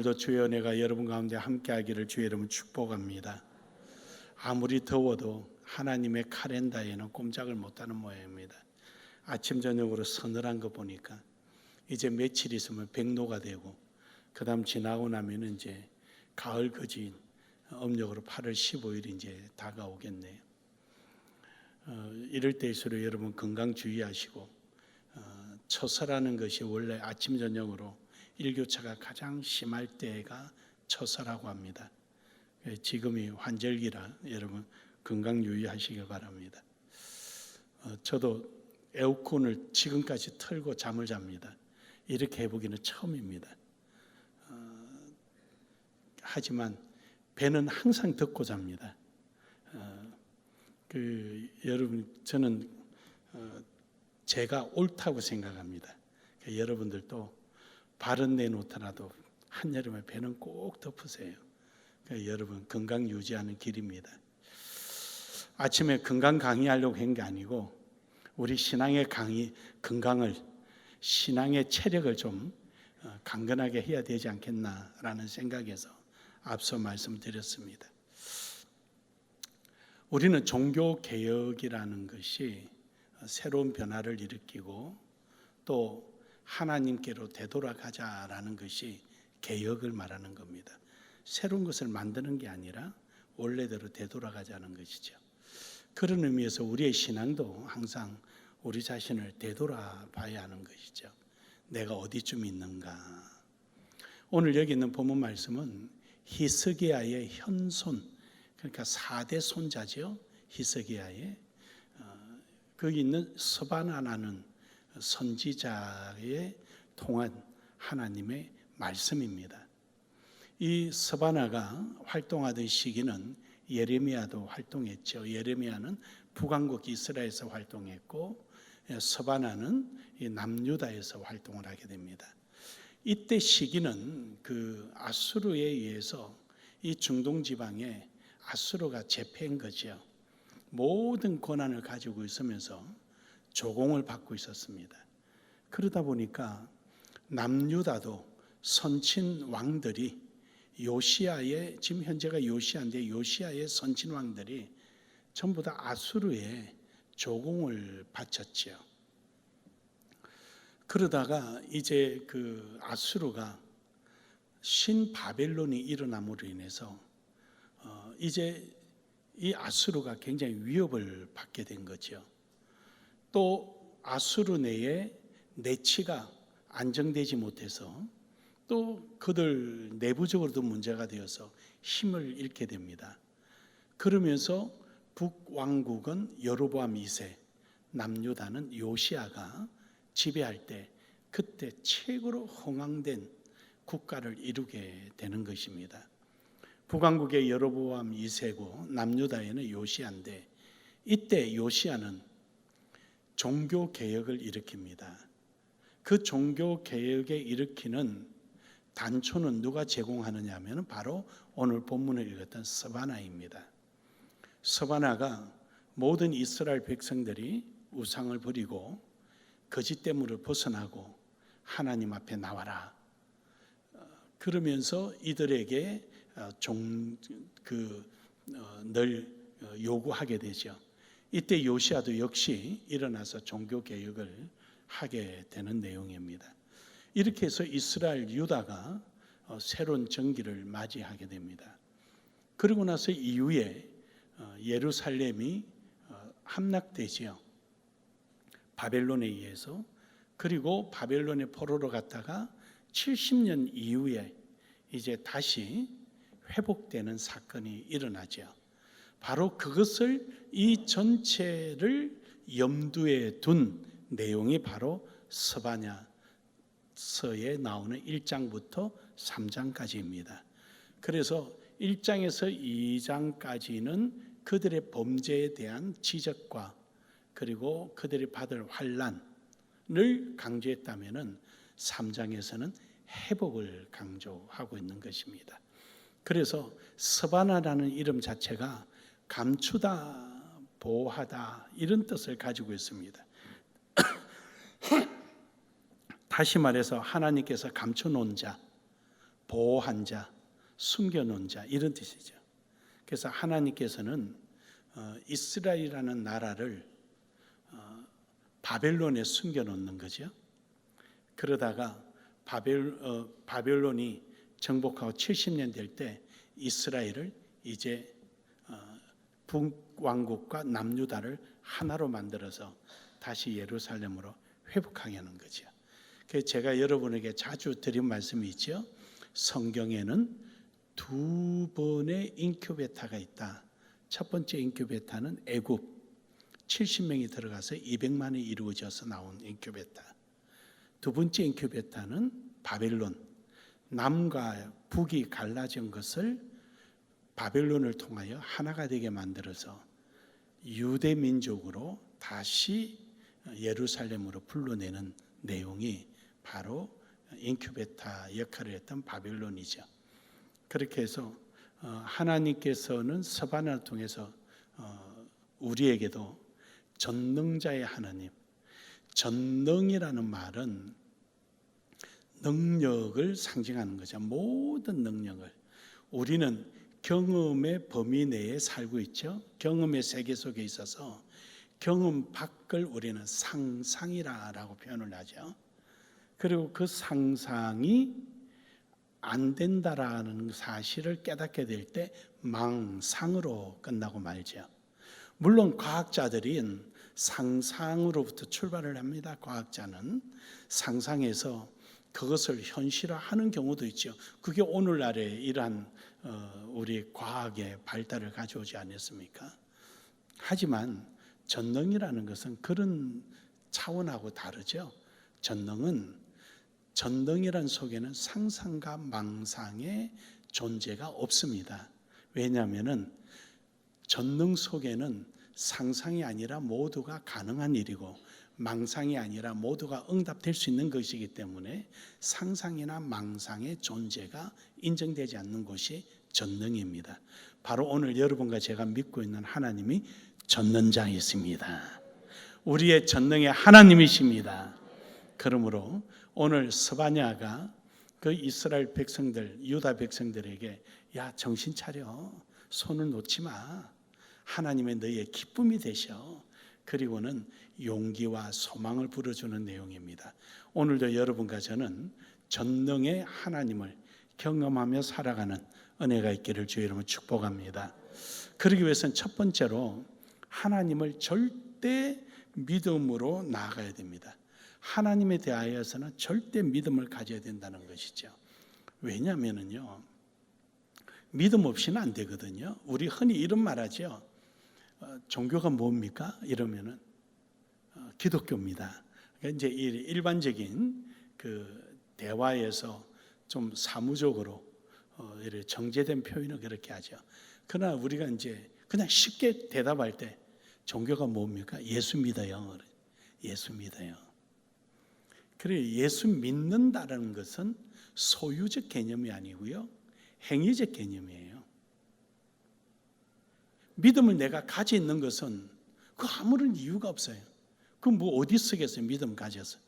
오늘도 주의 은혜가 여러분 가운데 함께하기를 주의 이름으로 축복합니다. 아무리 더워도 하나님의 카렌다에는 꼼짝을 못하는 모양입니다. 아침 저녁으로 서늘한 거 보니까 이제 며칠 있으면 백로가 되고 그 다음 지나고 나면 이제 가을 거진 음력으로 8월 15일 이제 다가오겠네요. 이럴 때일수록 여러분 건강 주의하시고 처서라는 것이 원래 아침 저녁으로 일교차가 가장 심할 때가 처서라고 합니다. 지금이 환절기라 여러분 건강 유의하시길 바랍니다. 저도 에어컨을 지금까지 틀고 잠을 잡니다. 이렇게 해보기는 처음입니다. 하지만 배는 항상 덮고 잡니다. 여러분 저는 제가 옳다고 생각합니다. 여러분들도 발은 내놓더라도 한여름에 배는 꼭 덮으세요. 여러분 건강 유지하는 길입니다. 아침에 건강 강의하려고 한 게 아니고 우리 신앙의 건강을 신앙의 체력을 좀 강건하게 해야 되지 않겠나라는 생각에서 앞서 말씀드렸습니다. 우리는 종교개혁이라는 것이 새로운 변화를 일으키고 또 하나님께로 되돌아가자라는 것이 개혁을 말하는 겁니다. 새로운 것을 만드는 게 아니라 원래대로 되돌아가자는 것이죠. 그런 의미에서 우리의 신앙도 항상 우리 자신을 되돌아봐야 하는 것이죠. 내가 어디쯤 있는가. 오늘 여기 있는 본문 말씀은 히스기야의 현손, 그러니까 4대 손자죠. 히스기야의 거기 있는 스바나라는 선지자의 통한 하나님의 말씀입니다. 이 스바나가 활동하던 시기는 예레미야도 활동했죠. 예레미야는 북왕국 이스라엘에서 활동했고 스바나는 남유다에서 활동을 하게 됩니다. 이때 시기는 그 아수르에 의해서 이 중동 지방에 아수르가 제패한 거죠. 모든 권한을 가지고 있으면서 조공을 받고 있었습니다. 그러다 보니까 남유다도 선친 왕들이 요시야의, 지금 현재가 요시야인데 요시야의 선친 왕들이 전부 다 아수르에 조공을 바쳤죠. 그러다가 이제 그 아수르가 신바벨론이 일어남으로 인해서 이제 이 아수르가 굉장히 위협을 받게 된 거죠. 또 아수르 내에 내치가 안정되지 못해서 또 그들 내부적으로도 문제가 되어서 힘을 잃게 됩니다. 그러면서 북왕국은 여로보암 2세, 남유다는 요시야가 지배할 때 그때 최고로 흥왕된 국가를 이루게 되는 것입니다. 북왕국의 여로보암 2세고 남유다에는 요시야인데 이때 요시야는 종교개혁을 일으킵니다. 그 종교개혁에 일으키는 단초는 누가 제공하느냐 하면 바로 오늘 본문을 읽었던 스바나입니다. 스바나가 모든 이스라엘 백성들이 우상을 버리고 거짓됨을 벗어나고 하나님 앞에 나와라. 그러면서 이들에게 늘 요구하게 되죠. 이때 요시야도 역시 일어나서 종교개혁을 하게 되는 내용입니다. 이렇게 해서 이스라엘 유다가 새로운 정기를 맞이하게 됩니다. 그러고 나서 이후에 예루살렘이 함락되지요. 바벨론에 의해서. 그리고 바벨론의 포로로 갔다가 70년 이후에 이제 다시 회복되는 사건이 일어나죠. 바로 그것을 이 전체를 염두에 둔 내용이 바로 스바냐서에 나오는 1장부터 3장까지입니다. 그래서 1장에서 2장까지는 그들의 범죄에 대한 지적과 그리고 그들이 받을 환난을 강조했다면 3장에서는 회복을 강조하고 있는 것입니다. 그래서 스바나라는 이름 자체가 감추다, 보호하다 이런 뜻을 가지고 있습니다. 다시 말해서 하나님께서 감춰놓은 자, 보호한 자, 숨겨놓은 자 이런 뜻이죠. 그래서 하나님께서는 이스라엘이라는 나라를 바벨론에 숨겨놓는 거죠. 그러다가 바벨론이 정복하고 70년 될 때 이스라엘을 이제 북왕국과 남유다를 하나로 만들어서 다시 예루살렘으로 회복하게 하는 거죠. 그래서 제가 여러분에게 자주 드린 말씀이 있죠. 성경에는 두 번의 인큐베타가 있다. 첫 번째 인큐베타는 애굽 70명이 들어가서 200만이 이루어져서 나온 인큐베타. 두 번째 인큐베타는 바벨론, 남과 북이 갈라진 것을 바벨론을 통하여 하나가 되게 만들어서 유대 민족으로 다시 예루살렘으로 불러내는 내용이 바로 인큐베타 역할을 했던 바벨론이죠. 그렇게 해서 하나님께서는 서반을 통해서 우리에게도 전능자의 하나님, 전능이라는 말은 능력을 상징하는 거죠. 모든 능력을. 우리는 경험의 범위 내에 살고 있죠. 경험의 세계 속에 있어서 경험 밖을 우리는 상상이라고 표현을 하죠. 그리고 그 상상이 안 된다라는 사실을 깨닫게 될 때 망상으로 끝나고 말죠. 물론 과학자들은 상상으로부터 출발을 합니다. 과학자는 상상해서 그것을 현실화하는 경우도 있죠. 그게 오늘날의 이러한 우리 과학의 발달을 가져오지 않았습니까? 하지만 전능이라는 것은 그런 차원하고 다르죠. 전능이란 속에는 상상과 망상의 존재가 없습니다. 왜냐하면 전능 속에는 상상이 아니라 모두가 가능한 일이고 망상이 아니라 모두가 응답될 수 있는 것이기 때문에 상상이나 망상의 존재가 인정되지 않는 것이 전능입니다. 바로 오늘 여러분과 제가 믿고 있는 하나님이 전능자이십니다. 우리의 전능의 하나님이십니다. 그러므로 오늘 스바냐가 그 이스라엘 백성들, 유다 백성들에게 야 정신 차려, 손을 놓지 마, 하나님의 너희의 기쁨이 되셔. 그리고는 용기와 소망을 불어주는 내용입니다. 오늘도 여러분과 저는 전능의 하나님을 경험하며 살아가는 은혜가 있기를 주의 이름으로 축복합니다. 그러기 위해서는 첫 번째로 하나님을 절대 믿음으로 나아가야 됩니다. 하나님에 대하여서는 절대 믿음을 가져야 된다는 것이죠. 왜냐하면요, 믿음 없이는 안 되거든요. 우리 흔히 이런 말 하죠. 종교가 뭡니까? 이러면은 기독교입니다. 그러니까 이제 일반적인 그 대화에서 좀 사무적으로 이렇게 정제된 표현을 그렇게 하죠. 그러나 우리가 이제 그냥 쉽게 대답할 때 종교가 뭡니까? 예수 믿어요. 예수 믿어요. 그래, 예수 믿는다는 것은 소유적 개념이 아니고요, 행위적 개념이에요. 믿음을 내가 가지고 있는 것은 그 아무런 이유가 없어요. 그 뭐 어디 쓰겠어요? 믿음 가져서.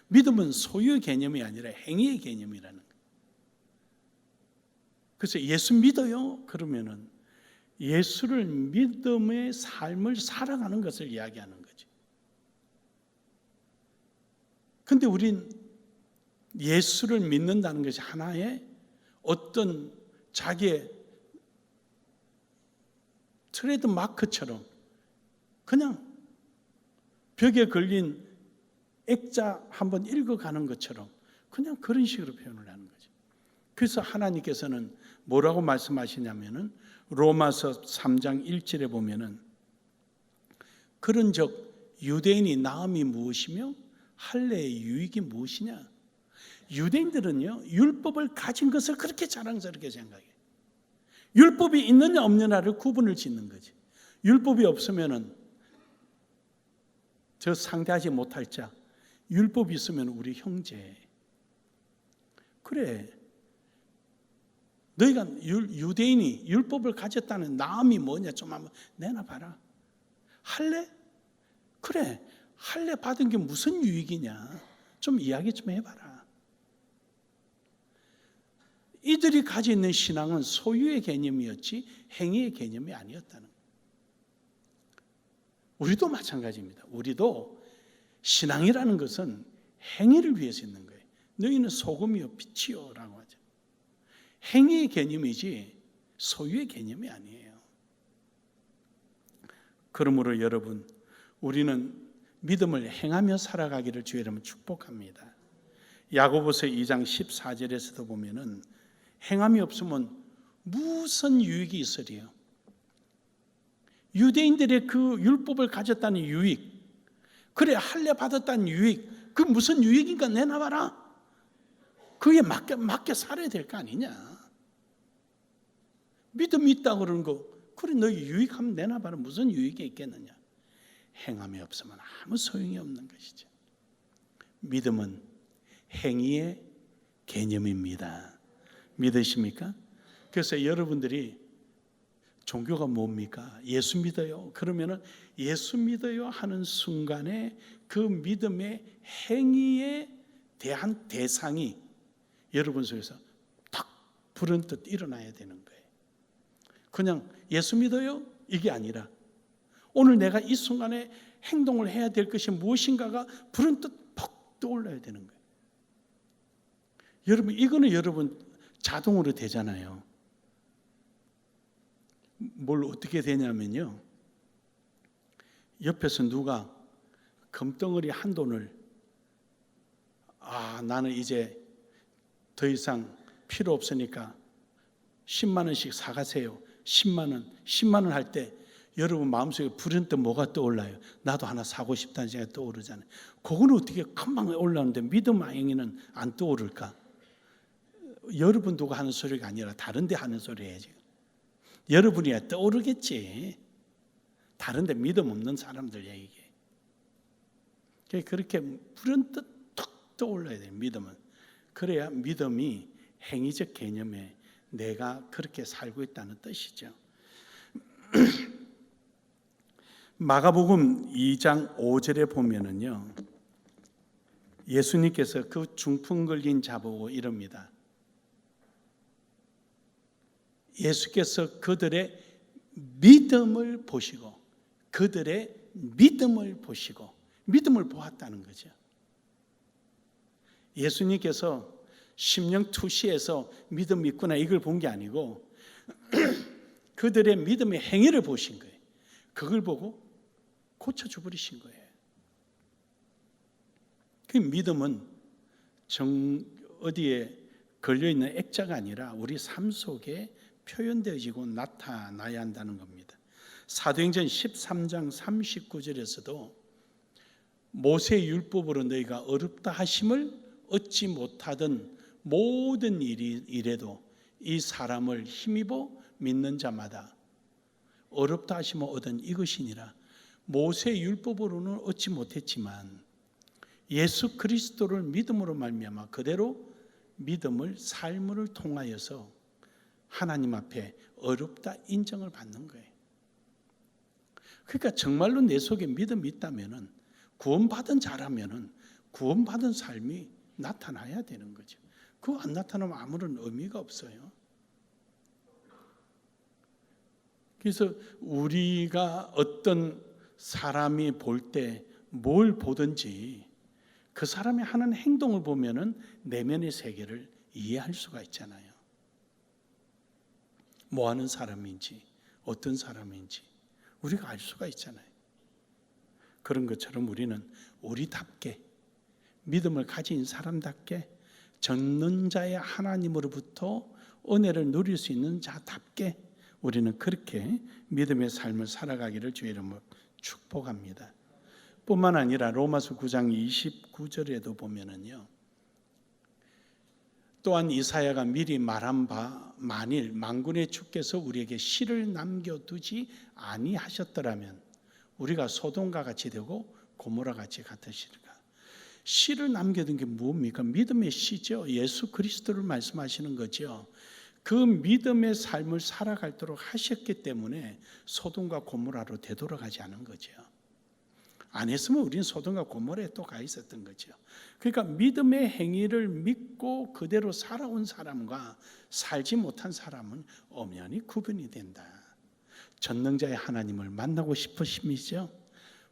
믿음은 소유의 개념이 아니라 행위의 개념이라는 거예요. 그래서 예수 믿어요? 그러면은 예수를 믿음의 삶을 살아가는 것을 이야기하는 거죠. 근데 우린 예수를 믿는다는 것이 하나의 어떤 자기의 트레이드 마크처럼 그냥 벽에 걸린 액자 한번 읽어가는 것처럼 그냥 그런 식으로 표현을 하는 거죠. 그래서 하나님께서는 뭐라고 말씀하시냐면은 로마서 3장 1절에 보면은 그런즉 유대인이 나음이 무엇이며 할례의 유익이 무엇이냐. 유대인들은요, 율법을 가진 것을 그렇게 자랑스럽게 생각해요. 율법이 있느냐 없느냐를 구분을 짓는 거지. 율법이 없으면은 저 상대하지 못할 자, 율법이 있으면 우리 형제. 그래, 너희가 유대인이 율법을 가졌다는 나음이 뭐냐 좀 한번 내놔봐라. 할례? 그래, 할례 받은 게 무슨 유익이냐 좀 이야기 좀 해봐라. 이들이 가지고 있는 신앙은 소유의 개념이었지 행위의 개념이 아니었다는 거예요. 우리도 마찬가지입니다. 우리도 신앙이라는 것은 행위를 위해서 있는 거예요. 너희는 소금이요 빛이요 라고 하죠. 행위의 개념이지 소유의 개념이 아니에요. 그러므로 여러분, 우리는 믿음을 행하며 살아가기를 주의 이름으로 축복합니다. 야고보서 2장 14절에서도 보면은 행함이 없으면 무슨 유익이 있으리요? 유대인들의 그 율법을 가졌다는 유익, 그래 할례 받았다는 유익, 그 무슨 유익인가 내놔봐라. 그에 맞게 살아야 될 거 아니냐? 믿음이 있다고 그러는 거, 그래 너 유익하면 내놔봐라. 무슨 유익이 있겠느냐? 행함이 없으면 아무 소용이 없는 것이죠. 믿음은 행위의 개념입니다. 믿으십니까? 그래서 여러분들이 종교가 뭡니까? 예수 믿어요. 그러면은 예수 믿어요 하는 순간에 그 믿음의 행위에 대한 대상이 여러분 속에서 탁 불현듯 일어나야 되는 거예요. 그냥 예수 믿어요? 이게 아니라 오늘 내가 이 순간에 행동을 해야 될 것이 무엇인가가 불현듯 퍽 떠올라야 되는 거예요. 여러분, 이거는 여러분 자동으로 되잖아요. 뭘 어떻게 되냐면요, 옆에서 누가 금덩어리 한 돈을 나는 이제 더 이상 필요 없으니까 10만 원씩 사가세요. 10만 원 할 때 여러분 마음속에 불현듯 뭐가 떠올라요? 나도 하나 사고 싶다는 생각이 떠오르잖아요. 그거는 어떻게 금방 올라오는데 믿음 행위는 안 떠오를까? 여러분 두고 하는 소리가 아니라 다른 데 하는 소리예요. 지금 여러분이야 떠오르겠지. 다른 데 믿음 없는 사람들 얘기해. 그렇게 불현듯 툭 떠올라야 돼요. 믿음은. 그래야 믿음이 행위적 개념에 내가 그렇게 살고 있다는 뜻이죠. 마가복음 2장 5절에 보면은요, 예수님께서 그 중풍 걸린 자 보고 이럽니다. 예수께서 그들의 믿음을 보시고 믿음을 보았다는 거죠. 예수님께서 심령 투시에서 믿음 있구나 이걸 본 게 아니고 그들의 믿음의 행위를 보신 거예요. 그걸 보고 고쳐줘 버리신 거예요. 그 믿음은 어디에 걸려있는 액자가 아니라 우리 삶 속에 표현되어지고 나타나야 한다는 겁니다. 사도행전 13장 39절에서도 모세의 율법으로 너희가 어렵다 하심을 얻지 못하던 모든 일에도 이 사람을 힘입어 믿는 자마다 어렵다 하심을 얻은 이것이니라. 모세의 율법으로는 얻지 못했지만 예수 그리스도를 믿음으로 말미암아 그대로 믿음을 삶을 통하여서 하나님 앞에 어렵다 인정을 받는 거예요. 그러니까 정말로 내 속에 믿음이 있다면은, 구원받은 자라면은 구원받은 삶이 나타나야 되는 거죠. 그거 안 나타나면 아무런 의미가 없어요. 그래서 우리가 어떤 사람이 볼 때 뭘 보든지 그 사람이 하는 행동을 보면은 내면의 세계를 이해할 수가 있잖아요. 뭐 하는 사람인지, 어떤 사람인지 우리가 알 수가 있잖아요. 그런 것처럼 우리는 우리답게 믿음을 가진 사람답게 전능자의 하나님으로부터 은혜를 누릴 수 있는 자답게 우리는 그렇게 믿음의 삶을 살아가기를 주의 이름으로 축복합니다. 뿐만 아니라 로마서 9장 29절에도 보면은요, 또한 이사야가 미리 말한 바 만일 만군의 주께서 우리에게 씨를 남겨두지 아니하셨더라면 우리가 소돔과 같이 되고 고모라 같이 같으시리라. 씨를 남겨둔 게 뭡니까? 믿음의 씨죠. 예수 그리스도를 말씀하시는 거죠. 그 믿음의 삶을 살아갈도록 하셨기 때문에 소돔과 고모라로 되돌아가지 않은 거죠. 안 했으면 우리는 소돔과 고모라에 또 가 있었던 거죠. 그러니까 믿음의 행위를 믿고 그대로 살아온 사람과 살지 못한 사람은 엄연히 구분이 된다. 전능자의 하나님을 만나고 싶으십니까?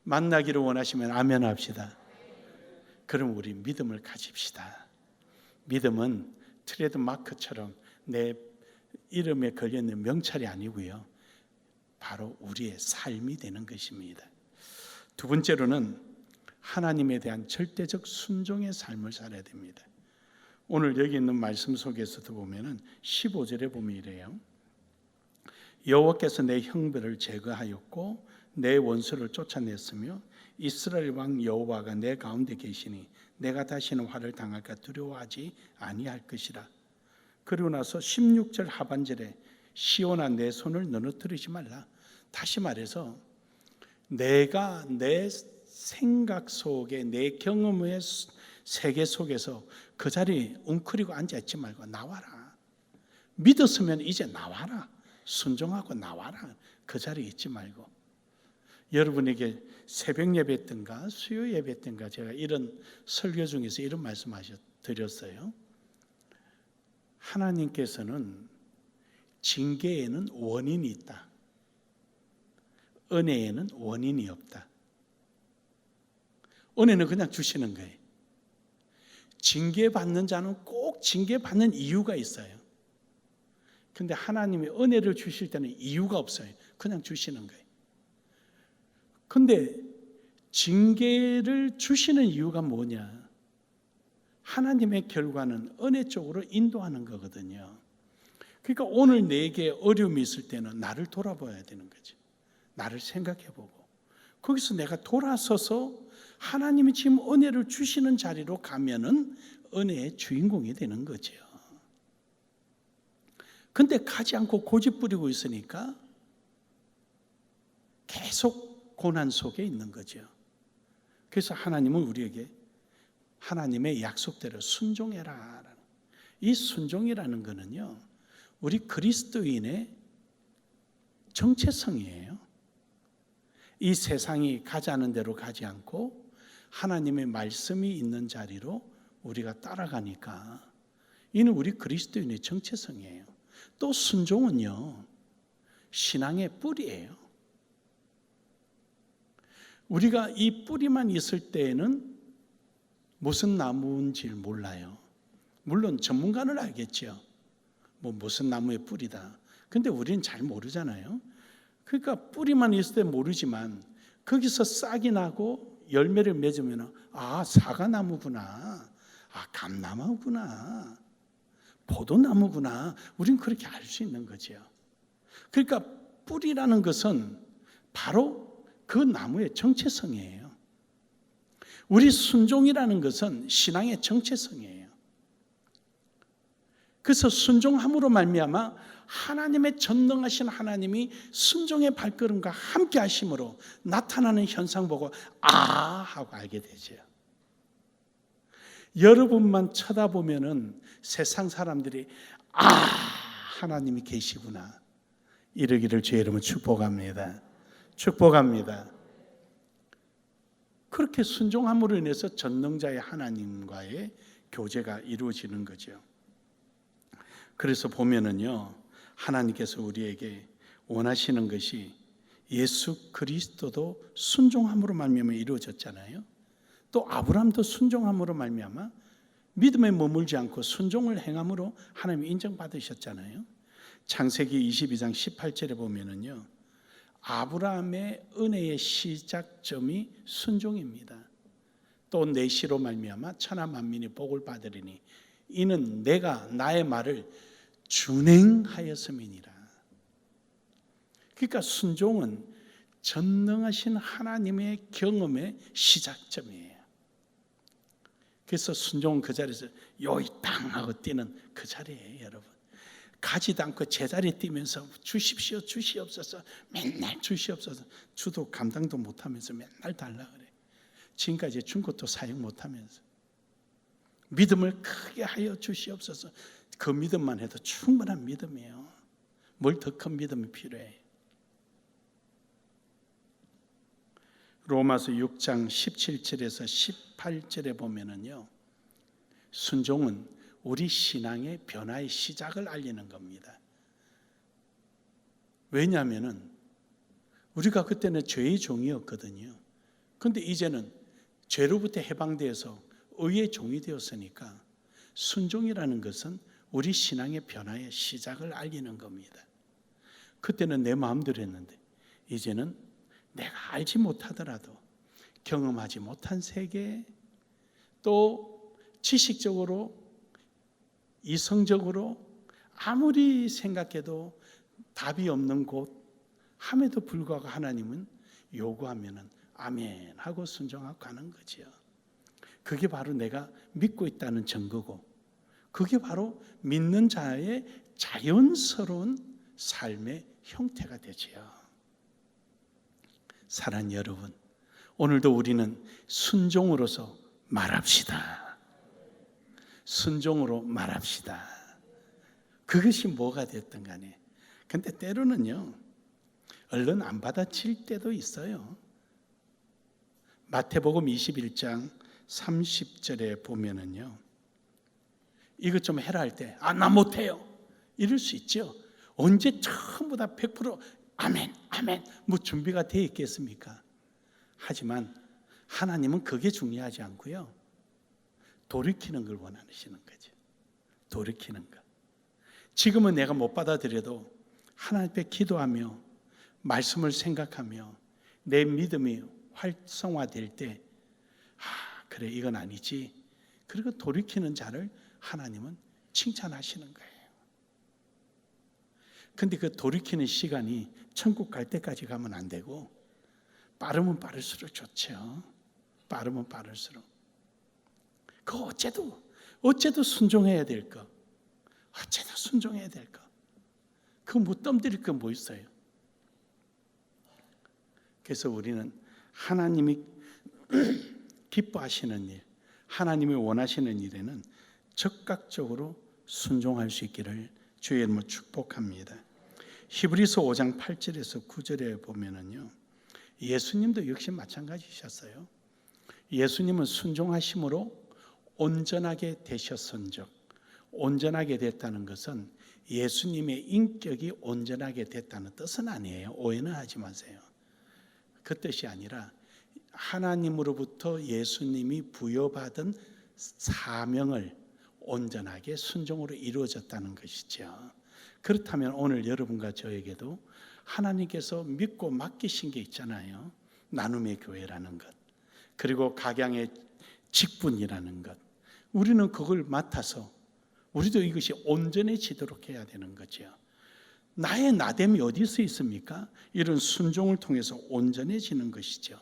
만나기를 원하시면 아멘 합시다. 그럼 우리 믿음을 가집시다. 믿음은 트레이드 마크처럼 내 이름에 걸려있는 명찰이 아니고요, 바로 우리의 삶이 되는 것입니다. 두 번째로는 하나님에 대한 절대적 순종의 삶을 살아야 됩니다. 오늘 여기 있는 말씀 속에서도 보면은 15절에 보면 이래요. 여호와께서 내 형벌을 제거하였고 내 원수를 쫓아냈으며 이스라엘 왕 여호와가 내 가운데 계시니 내가 다시는 화를 당할까 두려워하지 아니할 것이라. 그리고 나서 16절 하반절에 시온아 내 손을 넘어뜨리지 말라. 다시 말해서 내가 내 생각 속에 내 경험의 세계 속에서 그 자리에 웅크리고 앉아있지 말고 나와라. 믿었으면 이제 나와라. 순종하고 나와라. 그 자리에 있지 말고. 여러분에게 새벽 예배든가 수요 예배든가 제가 이런 설교 중에서 이런 말씀 드렸어요. 하나님께서는 징계에는 원인이 있다. 은혜에는 원인이 없다. 은혜는 그냥 주시는 거예요. 징계받는 자는 꼭 징계받는 이유가 있어요. 근데 하나님이 은혜를 주실 때는 이유가 없어요. 그냥 주시는 거예요. 근데 징계를 주시는 이유가 뭐냐? 하나님의 결과는 은혜 쪽으로 인도하는 거거든요. 그러니까 오늘 내게 어려움이 있을 때는 나를 돌아봐야 되는 거죠. 나를 생각해보고 거기서 내가 돌아서서 하나님이 지금 은혜를 주시는 자리로 가면은 은혜의 주인공이 되는 거죠. 근데 가지 않고 고집 부리고 있으니까 계속 고난 속에 있는 거죠. 그래서 하나님은 우리에게 하나님의 약속대로 순종해라. 이 순종이라는 거는요, 우리 그리스도인의 정체성이에요. 이 세상이 가자는 대로 가지 않고 하나님의 말씀이 있는 자리로 우리가 따라가니까 이는 우리 그리스도인의 정체성이에요. 또 순종은요, 신앙의 뿌리예요. 우리가 이 뿌리만 있을 때에는 무슨 나무인지 몰라요. 물론 전문가는 알겠죠. 무슨 나무의 뿌리다. 근데 우리는 잘 모르잖아요. 그러니까 뿌리만 있을 때 모르지만 거기서 싹이 나고 열매를 맺으면 사과나무구나, 감나무구나, 포도나무구나. 우리는 그렇게 알 수 있는 거죠. 그러니까 뿌리라는 것은 바로 그 나무의 정체성이에요. 우리 순종이라는 것은 신앙의 정체성이에요. 그래서 순종함으로 말미암아 하나님의 전능하신 하나님이 순종의 발걸음과 함께 하심으로 나타나는 현상 보고 하고 알게 되죠. 여러분만 쳐다보면은 세상 사람들이 하나님이 계시구나 이러기를 주의 이름으로 축복합니다. 축복합니다. 그렇게 순종함으로 인해서 전능자의 하나님과의 교제가 이루어지는 거죠. 그래서 보면은요, 하나님께서 우리에게 원하시는 것이 예수 그리스도도 순종함으로 말미암아 이루어졌잖아요. 또 아브라함도 순종함으로 말미암아 믿음에 머물지 않고 순종을 행함으로 하나님이 인정받으셨잖아요. 창세기 22장 18절에 보면은요, 아브라함의 은혜의 시작점이 순종입니다. 또 내시로 말미암아 천하 만민이 복을 받으리니 이는 내가 나의 말을 준행하였음이니라. 그러니까 순종은 전능하신 하나님의 경험의 시작점이에요. 그래서 순종은 그 자리에서 요이 땅 하고 뛰는 그 자리예요, 여러분. 가지도 않고 제자리에 뛰면서 주십시오, 주시옵소서, 맨날 주시옵소서. 주도 감당도 못하면서 맨날 달라 그래. 지금까지 준 것도 사용 못하면서. 믿음을 크게 하여 주시옵소서. 그 믿음만 해도 충분한 믿음이에요. 뭘 더 큰 믿음이 필요해. 로마서 6장 17절에서 18절에 보면은요, 순종은 우리 신앙의 변화의 시작을 알리는 겁니다. 왜냐하면은 우리가 그때는 죄의 종이었거든요. 그런데 이제는 죄로부터 해방되어서 의의 종이 되었으니까 순종이라는 것은 우리 신앙의 변화의 시작을 알리는 겁니다. 그때는 내 마음대로 했는데 이제는 내가 알지 못하더라도 경험하지 못한 세계, 또 지식적으로 이성적으로 아무리 생각해도 답이 없는 곳 함에도 불구하고 하나님은 요구하면은 아멘 하고 순종하고 가는 거지요. 그게 바로 내가 믿고 있다는 증거고, 그게 바로 믿는 자의 자연스러운 삶의 형태가 되지요. 사랑하는 여러분, 오늘도 우리는 순종으로서 말합시다. 순종으로 말합시다. 그것이 뭐가 됐든 간에. 근데 때로는요, 얼른 안 받아칠 때도 있어요. 마태복음 21장 30절에 보면은요, 이것 좀 해라 할 때, 나 못해요. 이럴 수 있죠. 언제 전부 다 100% 아멘, 아멘, 뭐 준비가 되어 있겠습니까? 하지만 하나님은 그게 중요하지 않고요, 돌이키는 걸 원하시는 거죠. 돌이키는 것. 지금은 내가 못 받아들여도 하나님 앞에 기도하며 말씀을 생각하며 내 믿음이 활성화될 때, 그래, 이건 아니지. 그리고 돌이키는 자를 하나님은 칭찬하시는 거예요. 근데 그 돌이키는 시간이 천국 갈 때까지 가면 안 되고, 빠르면 빠를수록 좋죠. 빠르면 빠를수록. 그 어째도 순종해야 될 거. 어째도 순종해야 될 거. 그 못 덤들일 거 뭐 있어요? 그래서 우리는 하나님이 기뻐하시는 일, 하나님이 원하시는 일에는 적극적으로 순종할 수 있기를 주의 이름으로 축복합니다. 히브리서 5장 8절에서 9절에 보면은요, 예수님도 역시 마찬가지셨어요. 예수님은 순종하심으로 온전하게 되셨은즉, 온전하게 됐다는 것은 예수님의 인격이 온전하게 됐다는 뜻은 아니에요. 오해는 하지 마세요. 그 뜻이 아니라 하나님으로부터 예수님이 부여받은 사명을 온전하게 순종으로 이루어졌다는 것이죠. 그렇다면 오늘 여러분과 저에게도 하나님께서 믿고 맡기신 게 있잖아요. 나눔의 교회라는 것, 그리고 각양의 직분이라는 것. 우리는 그걸 맡아서 우리도 이것이 온전해지도록 해야 되는 거죠. 나의 나됨이 어디서 있습니까? 이런 순종을 통해서 온전해지는 것이죠.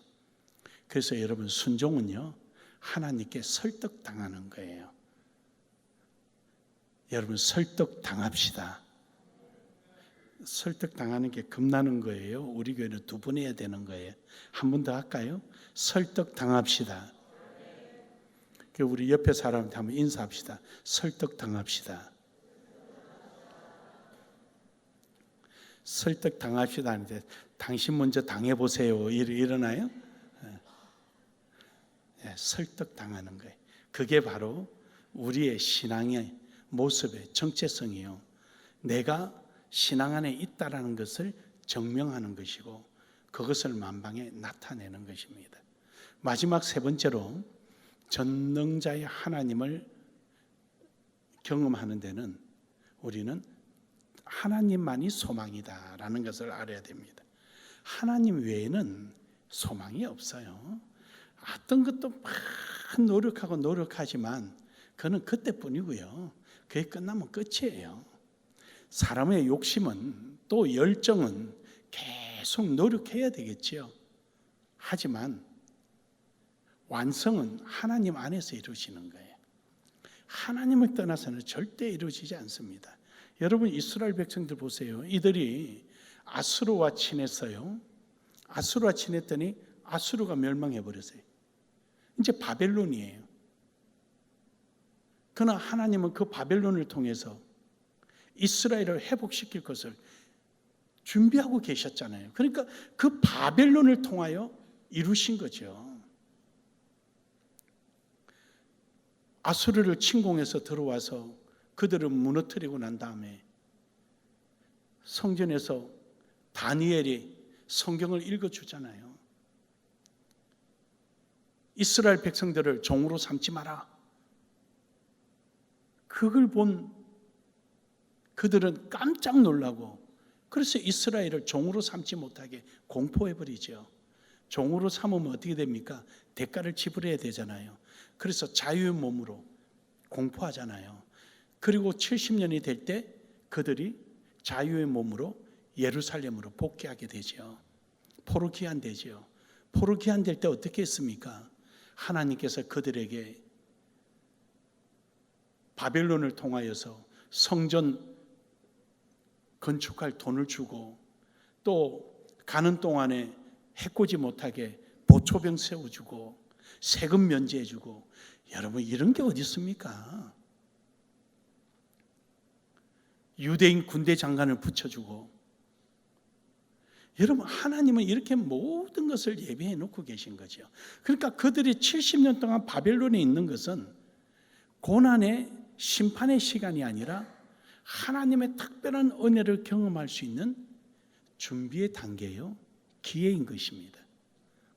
그래서 여러분, 순종은요, 하나님께 설득당하는 거예요. 여러분, 설득당합시다. 설득당하는 게 겁나는 거예요. 우리 교회는 2번 해야 되는 거예요. 한 번 더 할까요? 설득당합시다. 우리 옆에 사람한테 한번 인사합시다. 설득당합시다. 설득당합시다 하는데, 당신 먼저 당해보세요. 일어나요? 설득당하는 거예요. 그게 바로 우리의 신앙의 모습의 정체성이요, 내가 신앙 안에 있다라는 것을 증명하는 것이고, 그것을 만방에 나타내는 것입니다. 마지막 3번째로, 전능자의 하나님을 경험하는 데는 우리는 하나님만이 소망이다라는 것을 알아야 됩니다. 하나님 외에는 소망이 없어요. 어떤 것도 막 노력하지만 그는 그때뿐이고요. 그게 끝나면 끝이에요. 사람의 욕심은, 또 열정은 계속 노력해야 되겠지요. 하지만 완성은 하나님 안에서 이루어지는 거예요. 하나님을 떠나서는 절대 이루어지지 않습니다. 여러분, 이스라엘 백성들 보세요. 이들이 아수르와 친했어요. 아수르와 친했더니 아수르가 멸망해버렸어요. 이제 바벨론이에요. 그러나 하나님은 그 바벨론을 통해서 이스라엘을 회복시킬 것을 준비하고 계셨잖아요. 그러니까 그 바벨론을 통하여 이루신 거죠. 아수르를 침공해서 들어와서 그들을 무너뜨리고 난 다음에 성전에서 다니엘이 성경을 읽어주잖아요. 이스라엘 백성들을 종으로 삼지 마라. 그걸 본 그들은 깜짝 놀라고, 그래서 이스라엘을 종으로 삼지 못하게 공포해버리죠. 종으로 삼으면 어떻게 됩니까? 대가를 지불해야 되잖아요. 그래서 자유의 몸으로 공포하잖아요. 그리고 70년이 될 때 그들이 자유의 몸으로 예루살렘으로 복귀하게 되죠. 포로기한 되죠. 포로기한 될 때 어떻게 했습니까? 하나님께서 그들에게 바벨론을 통하여서 성전 건축할 돈을 주고, 또 가는 동안에 해코지 못하게 보초병 세워주고 세금 면제해주고, 여러분 이런 게 어디 있습니까? 유대인 군대 장관을 붙여주고, 여러분 하나님은 이렇게 모든 것을 예비해 놓고 계신 거죠. 그러니까 그들이 70년 동안 바벨론에 있는 것은 고난의 심판의 시간이 아니라 하나님의 특별한 은혜를 경험할 수 있는 준비의 단계요, 기회인 것입니다.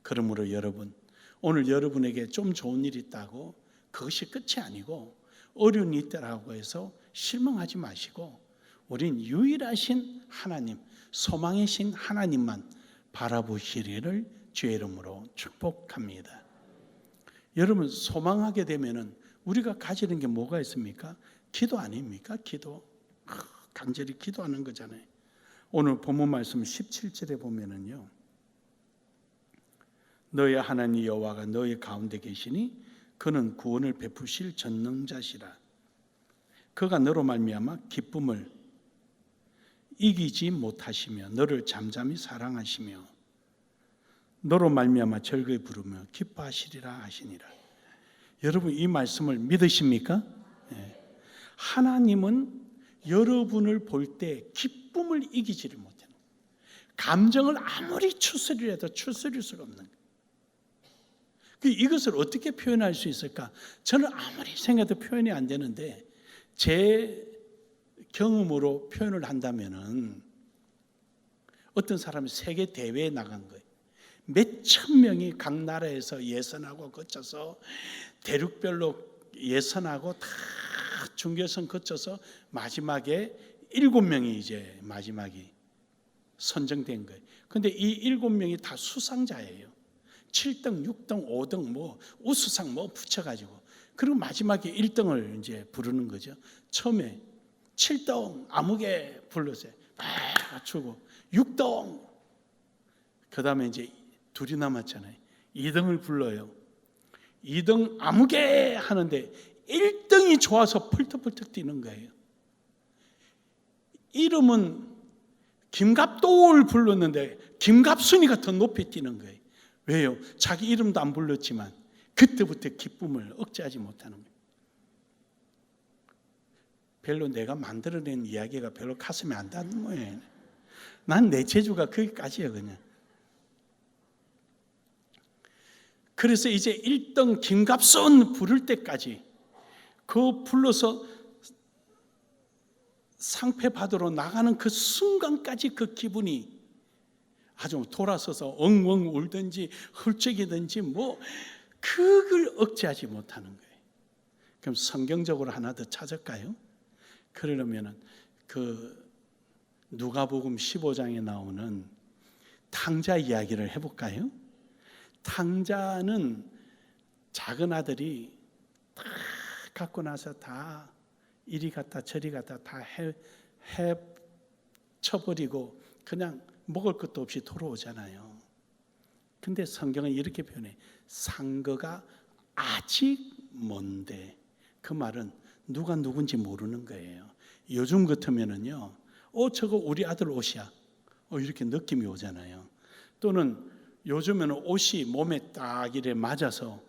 그러므로 여러분, 오늘 여러분에게 좀 좋은 일이 있다고 그것이 끝이 아니고, 어려운 일이 있다고 해서 실망하지 마시고, 우린 유일하신 하나님, 소망이신 하나님만 바라보시리를 주의 이름으로 축복합니다. 여러분, 소망하게 되면은 우리가 가지는 게 뭐가 있습니까? 기도 아닙니까? 기도. 간절히 기도하는 거잖아요. 오늘 본문 말씀 17절에 보면은요, 너희 하나님 여호와가 너희 가운데 계시니 그는 구원을 베푸실 전능자시라. 그가 너로 말미암아 기쁨을 이기지 못하시며 너를 잠잠히 사랑하시며 너로 말미암아 즐거이 부르며 기뻐하시리라 하시니라. 여러분 이 말씀을 믿으십니까? 네. 하나님은 여러분을 볼 때 기쁨을 이기지를 못해요. 감정을 아무리 추스리려도 추스릴 수가 없는 거예요. 이것을 어떻게 표현할 수 있을까? 저는 아무리 생각해도 표현이 안 되는데, 제 경험으로 표현을 한다면은, 어떤 사람이 세계 대회에 나간 거예요. 몇천 명이 각 나라에서 예선하고 거쳐서 대륙별로 예선하고 다 중결선 거쳐서 마지막에 7명이 이제 마지막이 선정된 거예요. 그런데 이 7명이 다 수상자예요. 7등, 6등, 5등 뭐 우수상 뭐 붙여가지고, 그리고 마지막에 1등을 이제 부르는 거죠. 처음에 7등 아무개 불렀어요. 맞추고 6등, 그 다음에 이제 둘이 남았잖아요. 2등을 불러요. 2등 아무개 하는데 1등이 좋아서 펄떡펄떡 뛰는 거예요. 이름은 김갑도를 불렀는데 김갑순이가 더 높이 뛰는 거예요. 왜요? 자기 이름도 안 불렀지만 그때부터 기쁨을 억제하지 못하는 거예요. 별로 내가 만들어낸 이야기가 별로 가슴에 안 닿는 거예요. 난 내 재주가 거기까지예요, 그냥. 그래서 이제 1등 김갑순 부를 때까지, 그 불러서 상패 받으러 나가는 그 순간까지 그 기분이 아주 돌아서서 엉엉 울든지 훌쩍이든지 뭐 그걸 억제하지 못하는 거예요. 그럼 성경적으로 하나 더 찾을까요? 그러려면은 그 누가복음 15장에 나오는 탕자 이야기를 해볼까요? 탕자는 작은 아들이 다 갖고 나서 다 이리 갔다 저리 갔다 다 해쳐버리고 그냥 먹을 것도 없이 돌아오잖아요. 근데 성경은 이렇게 표현해. 상거가 아직 먼데. 그 말은 누가 누군지 모르는 거예요. 요즘 같으면은요, 저거 우리 아들 옷이야. 이렇게 느낌이 오잖아요. 또는 요즘에는 옷이 몸에 딱 이래 맞아서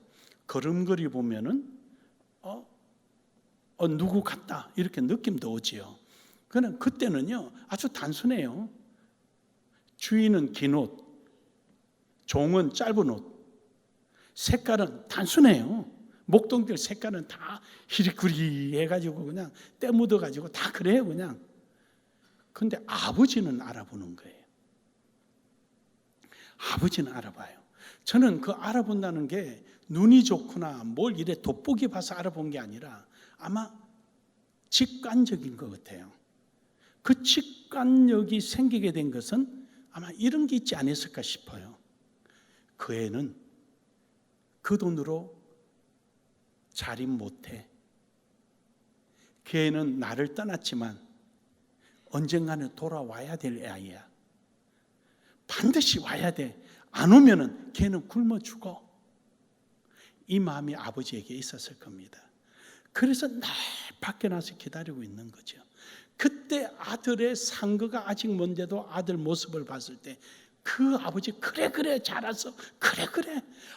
걸음걸이 보면은 누구 같다 이렇게 느낌도 오지요. 그러나 그때는요 아주 단순해요. 주인은 긴 옷, 종은 짧은 옷, 색깔은 단순해요. 목동들 색깔은 다 히리구리 해가지고 그냥 때 묻어가지고 다 그래요 그냥. 근데 아버지는 알아보는 거예요. 아버지는 알아봐요. 저는 그 알아본다는 게 눈이 좋구나 뭘 이래 돋보기 봐서 알아본 게 아니라 아마 직관적인 것 같아요. 그 직관력이 생기게 된 것은 아마 이런 게 있지 않았을까 싶어요. 그 애는 그 돈으로 자립 못해. 그 애는 나를 떠났지만 언젠가는 돌아와야 될 아이야. 반드시 와야 돼. 안 오면은 걔는 굶어 죽어. 이 마음이 아버지에게 있었을 겁니다. 그래서 늘 밖에 나서 기다리고 있는 거죠. 그때 아들의 상거가 아직 먼데도 아들 모습을 봤을 때 그 아버지 그래 자라서 그래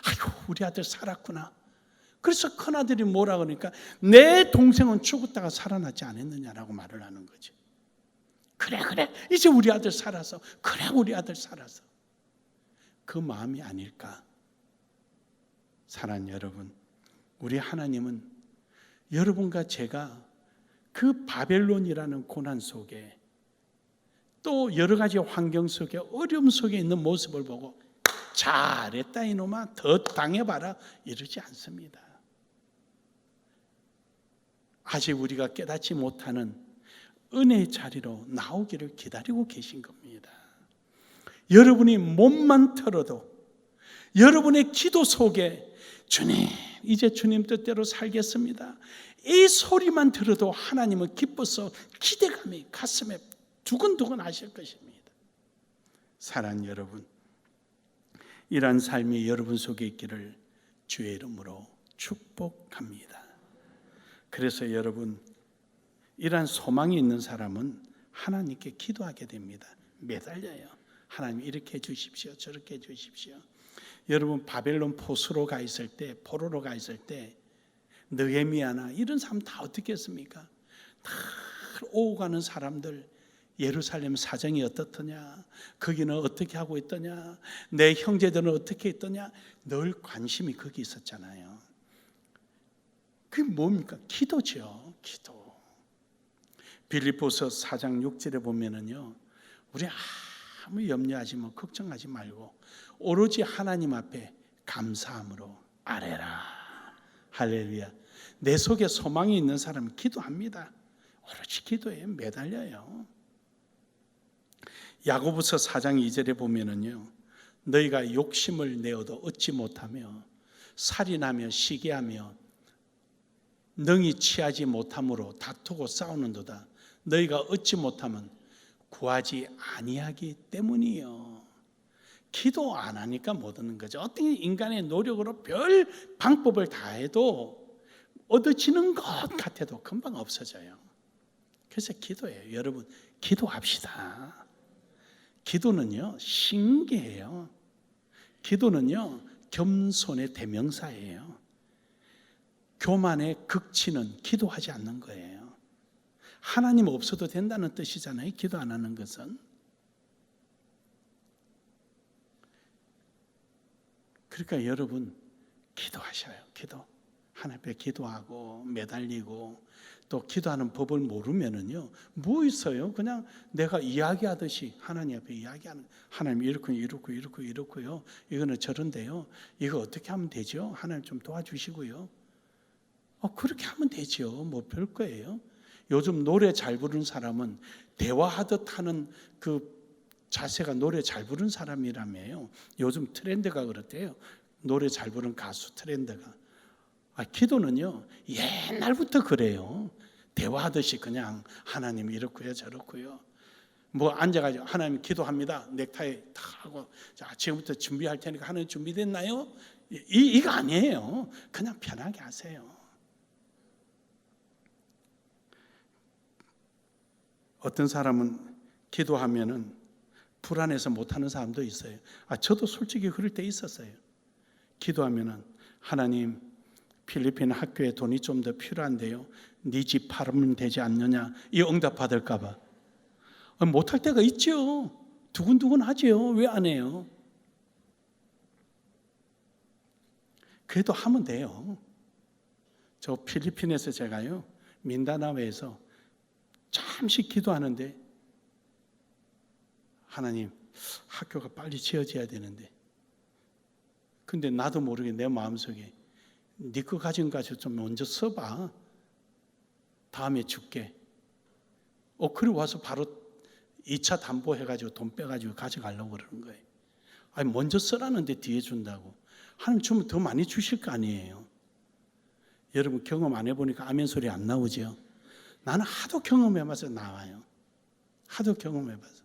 아이고 우리 아들 살았구나. 그래서 큰아들이 뭐라 그러니까 내 동생은 죽었다가 살아났지 않았느냐라고 말을 하는 거죠. 그래 이제 우리 아들 살아서 그래 우리 아들 살아서 그 마음이 아닐까. 사랑하는 여러분, 우리 하나님은 여러분과 제가 그 바벨론이라는 고난 속에 또 여러 가지 환경 속에 어려움 속에 있는 모습을 보고 잘했다 이놈아 더 당해봐라 이러지 않습니다. 아직 우리가 깨닫지 못하는 은혜의 자리로 나오기를 기다리고 계신 겁니다. 여러분이 몸만 털어도 여러분의 기도 속에 주님 이제 주님 뜻대로 살겠습니다 이 소리만 들어도 하나님은 기뻐서 기대감이 가슴에 두근두근 하실 것입니다. 사랑하는 여러분, 이러한 삶이 여러분 속에 있기를 주의 이름으로 축복합니다. 그래서 여러분, 이러한 소망이 있는 사람은 하나님께 기도하게 됩니다. 매달려요. 하나님 이렇게 해주십시오, 저렇게 해주십시오. 여러분 바벨론 포로로 가 있을 때 느헤미야나 이런 사람 다 어떻게 했습니까? 다 오고 가는 사람들 예루살렘 사정이 어떻더냐, 거기는 어떻게 하고 있더냐, 내 형제들은 어떻게 있더냐, 늘 관심이 거기 있었잖아요. 그게 뭡니까? 기도죠. 기도. 빌립보서 4장 6절에 보면은요, 우리 아무 염려하지 마, 걱정하지 말고 오로지 하나님 앞에 감사함으로 아뢰라. 할렐루야. 내 속에 소망이 있는 사람은 기도합니다. 오로지 기도에 매달려요. 야고보서 4장 2절에 보면은요, 너희가 욕심을 내어도 얻지 못하며 살인하며 시기하며 능히 취하지 못함으로 다투고 싸우는도다. 너희가 얻지 못하면 구하지 아니하기 때문이요. 기도 안 하니까 못 얻는 거죠. 어떤 인간의 노력으로 별 방법을 다 해도 얻어지는 것 같아도 금방 없어져요. 그래서 기도해요. 여러분 기도합시다. 기도는요 신기해요. 기도는요 겸손의 대명사예요. 교만의 극치는 기도하지 않는 거예요. 하나님 없어도 된다는 뜻이잖아요. 기도 안 하는 것은. 그러니까 여러분 기도하셔요. 기도. 하나님 앞에 기도하고 매달리고 또 기도하는 법을 모르면은요 뭐 있어요? 그냥 내가 이야기하듯이 하나님 앞에 이야기하는, 하나님 이렇고요. 이거는 저런데요. 이거 어떻게 하면 되죠? 하나님 좀 도와주시고요. 그렇게 하면 되죠. 뭐 별거예요. 요즘 노래 잘 부르는 사람은 대화하듯 하는 그 자세가 노래 잘 부르는 사람이라며요. 요즘 트렌드가 그렇대요. 노래 잘 부르는 가수 트렌드가. 기도는요 옛날부터 그래요. 대화하듯이 그냥 하나님 이렇고요 저렇고요. 뭐 앉아가지고 하나님 기도합니다. 넥타이 다 하고 자 지금부터 준비할 테니까 하나님 준비됐나요? 이거 아니에요. 그냥 편하게 하세요. 어떤 사람은 기도하면은 불안해서 못하는 사람도 있어요. 저도 솔직히 그럴 때 있었어요. 기도하면은 하나님 필리핀 학교에 돈이 좀 더 필요한데요. 네 집 팔으면 되지 않느냐? 이 응답 받을까 봐. 못할 때가 있죠. 두근두근 하죠. 왜 안 해요? 그래도 하면 돼요. 저 필리핀에서 제가요, 민다나오에서 잠시 기도하는데, 하나님, 학교가 빨리 지어져야 되는데, 근데 나도 모르게 내 마음속에 네 거 가진 거 가지고 좀 먼저 써봐. 다음에 줄게. 그리고 와서 바로 2차 담보해가지고 돈 빼가지고 가져가려고 그러는 거예요. 아니, 먼저 써라는데 뒤에 준다고. 하나님 주면 더 많이 주실 거 아니에요. 여러분 경험 안 해보니까 아멘 소리 안 나오죠? 나는 하도 경험해봐서 나와요. 하도 경험해봐서.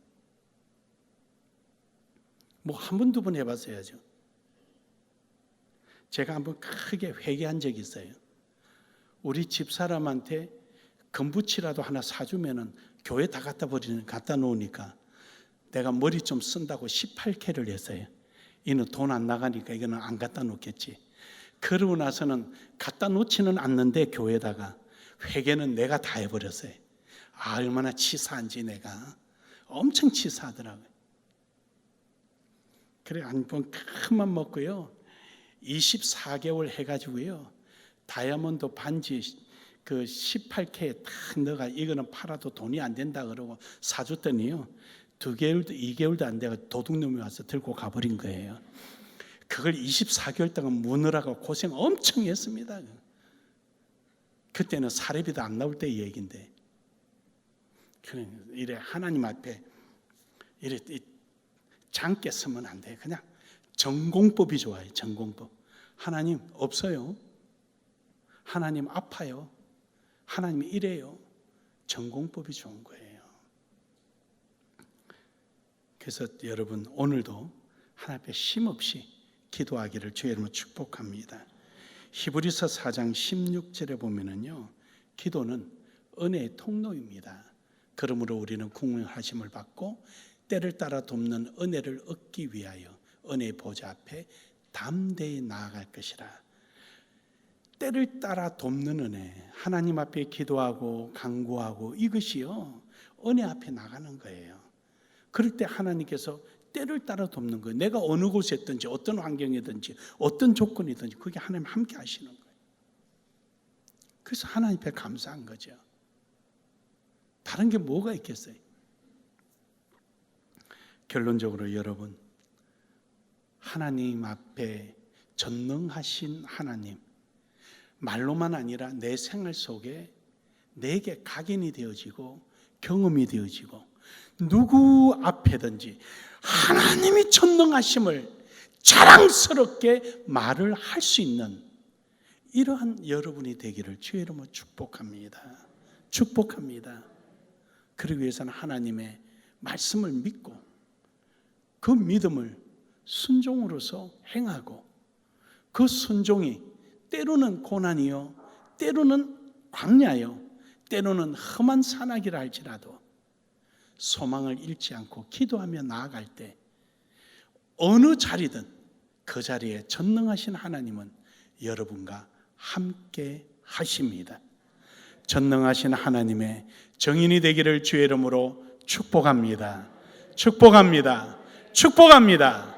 뭐 한 번, 두 번 해봤어야죠. 제가 한번 크게 회개한 적이 있어요. 우리 집사람한테 금붙이라도 하나 사주면은 교회 다 갖다 놓으니까 내가 머리 좀 쓴다고 18K를 했어요. 이는 돈 안 나가니까 이거는 안 갖다 놓겠지. 그러고 나서는 갖다 놓지는 않는데 교회에다가 회개는 내가 다 해버렸어요. 얼마나 치사한지 내가. 엄청 치사하더라고요. 그래 한번 큰맘 먹고요. 24개월 해가지고요. 다이아몬드 반지 그 18K 딱 넣어가 이거는 팔아도 돈이 안 된다 그러고 사줬더니요. 2개월도 안 돼가 도둑놈이 와서 들고 가버린 거예요. 그걸 24개월 동안 무느라고 고생 엄청 했습니다. 그때는 사례비도 안 나올 때 얘기인데. 그래 이래 하나님 앞에 이래 장께 서면 안 돼. 그냥 전공법이 좋아요. 전공법. 하나님 없어요. 하나님 아파요. 하나님이 이래요. 전공법이 좋은 거예요. 그래서 여러분 오늘도 하나님 앞에 쉼없이 기도하기를 주의 이름으로 축복합니다. 히브리서 4장 16절에 보면은요, 기도는 은혜의 통로입니다. 그러므로 우리는 궁명하심을 받고 때를 따라 돕는 은혜를 얻기 위하여 은혜의 보좌 앞에 담대히 나아갈 것이라. 때를 따라 돕는 은혜, 하나님 앞에 기도하고 간구하고 이것이요 은혜 앞에 나가는 거예요. 그럴 때 하나님께서 때를 따라 돕는 거예요. 내가 어느 곳에 있든지 어떤 환경이든지 어떤 조건이든지 그게 하나님 함께 하시는 거예요. 그래서 하나님 앞에 감사한 거죠. 다른 게 뭐가 있겠어요? 결론적으로 여러분, 하나님 앞에 전능하신 하나님, 말로만 아니라 내 생활 속에 내게 각인이 되어지고 경험이 되어지고 누구 앞에든지 하나님이 전능하심을 자랑스럽게 말을 할 수 있는 이러한 여러분이 되기를 주의 이름으로 축복합니다. 축복합니다. 그러기 위해서는 하나님의 말씀을 믿고 그 믿음을 순종으로서 행하고 그 순종이 때로는 고난이요 때로는 광야요 때로는 험한 산악이라 할지라도 소망을 잃지 않고 기도하며 나아갈 때 어느 자리든 그 자리에 전능하신 하나님은 여러분과 함께 하십니다. 전능하신 하나님의 정인이 되기를 주의 이름으로 축복합니다. 축복합니다. 축복합니다.